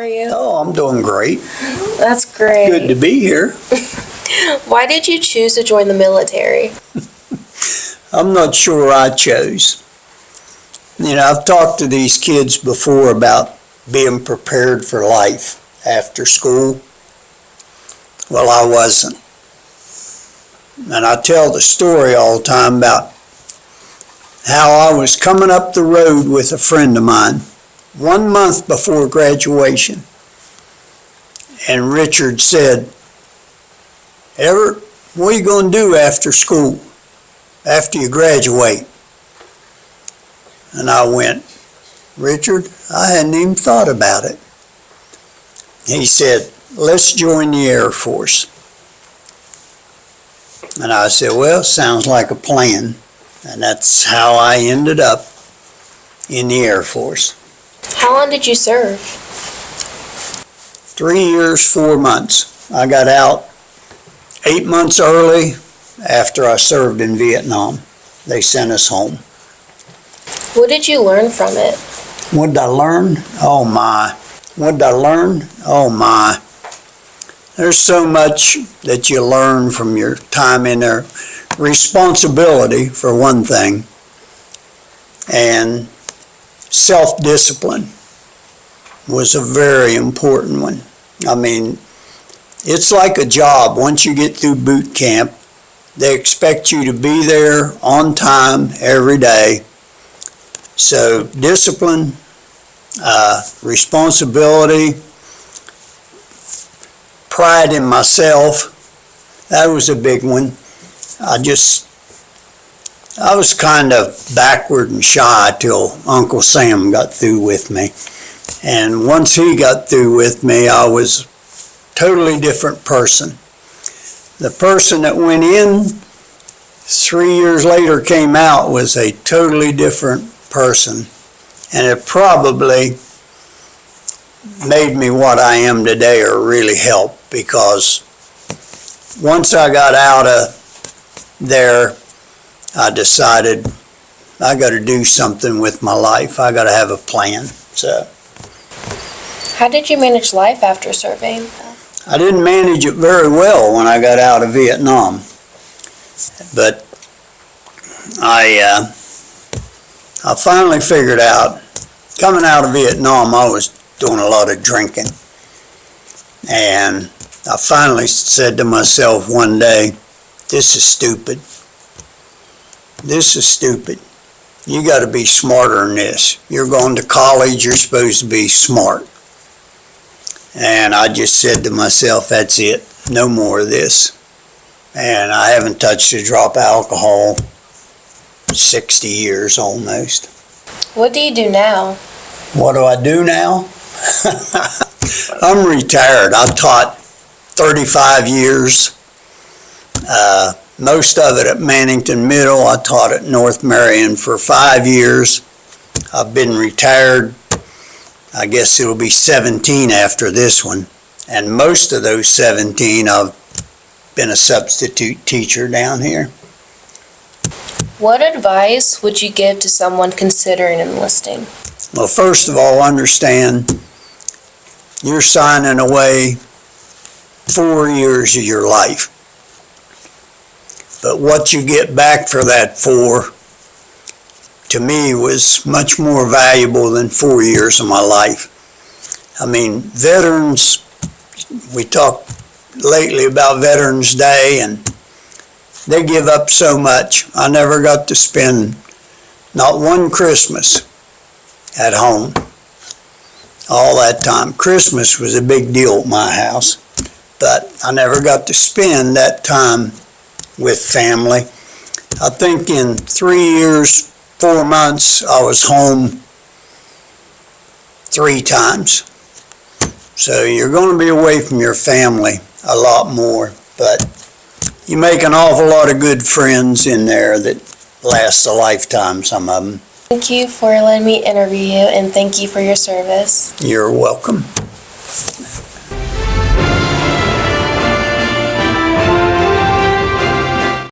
you? Oh, I'm doing great. That's great. Good to be here. Why did you choose to join the military? I'm not sure I chose. You know, I've talked to these kids before about being prepared for life after school. Well, I wasn't. And I tell the story all the time about how I was coming up the road with a friend of mine 1 month before graduation. And Richard said, "Everett, what are you going to do after school, after you graduate?" And I went, "Richard, I hadn't even thought about it." He said, "Let's join the Air Force." And I said, "Well, sounds like a plan." And that's how I ended up in the Air Force. How long did you serve? 3 years, 4 months. I got out 8 months early after I served in Vietnam. They sent us home. What did you learn from it? What did I learn? Oh my. What did I learn? Oh my. There's so much that you learn from your time in there. Responsibility, for one thing, and self-discipline was a very important one. I mean, it's like a job. Once you get through boot camp, they expect you to be there on time every day. So discipline, responsibility, pride in myself, that was a big one. I was kind of backward and shy till Uncle Sam got through with me. And once he got through with me, I was a totally different person. The person that went in 3 years later came out was a totally different person. And it probably made me what I am today, or really helped, because once I got out of there, I decided I got to do something with my life. I got to have a plan. So, How did you manage life after serving? I didn't manage it very well when I got out of Vietnam, but I finally figured out, coming out of Vietnam, I was doing a lot of drinking, and I finally said to myself one day, "This is stupid. This is stupid. You got to be smarter than this. You're going to college, you're supposed to be smart." And I just said to myself, "That's it. No more of this." And I haven't touched a drop of alcohol 60 years almost. What do you do now? What do I do now? I'm retired. I taught 35 years. Most of it at Mannington Middle. I taught at North Marion for 5 years. I've been retired, I guess it'll be 17 after this one. And most of those 17, I've been a substitute teacher down here. What advice would you give to someone considering enlisting? Well, first of all, understand you're signing away 4 years of your life. But what you get back for that 4, to me, was much more valuable than 4 years of my life. I mean, veterans, we talked lately about Veterans Day, and they give up so much. I never got to spend not one Christmas at home all that time. Christmas was a big deal at my house, but I never got to spend that time with family. I think in 3 years, 4 months, I was home 3 times. So you're going to be away from your family a lot more, but you make an awful lot of good friends in there that last a lifetime, some of them. Thank you for letting me interview you, and thank you for your service. You're welcome.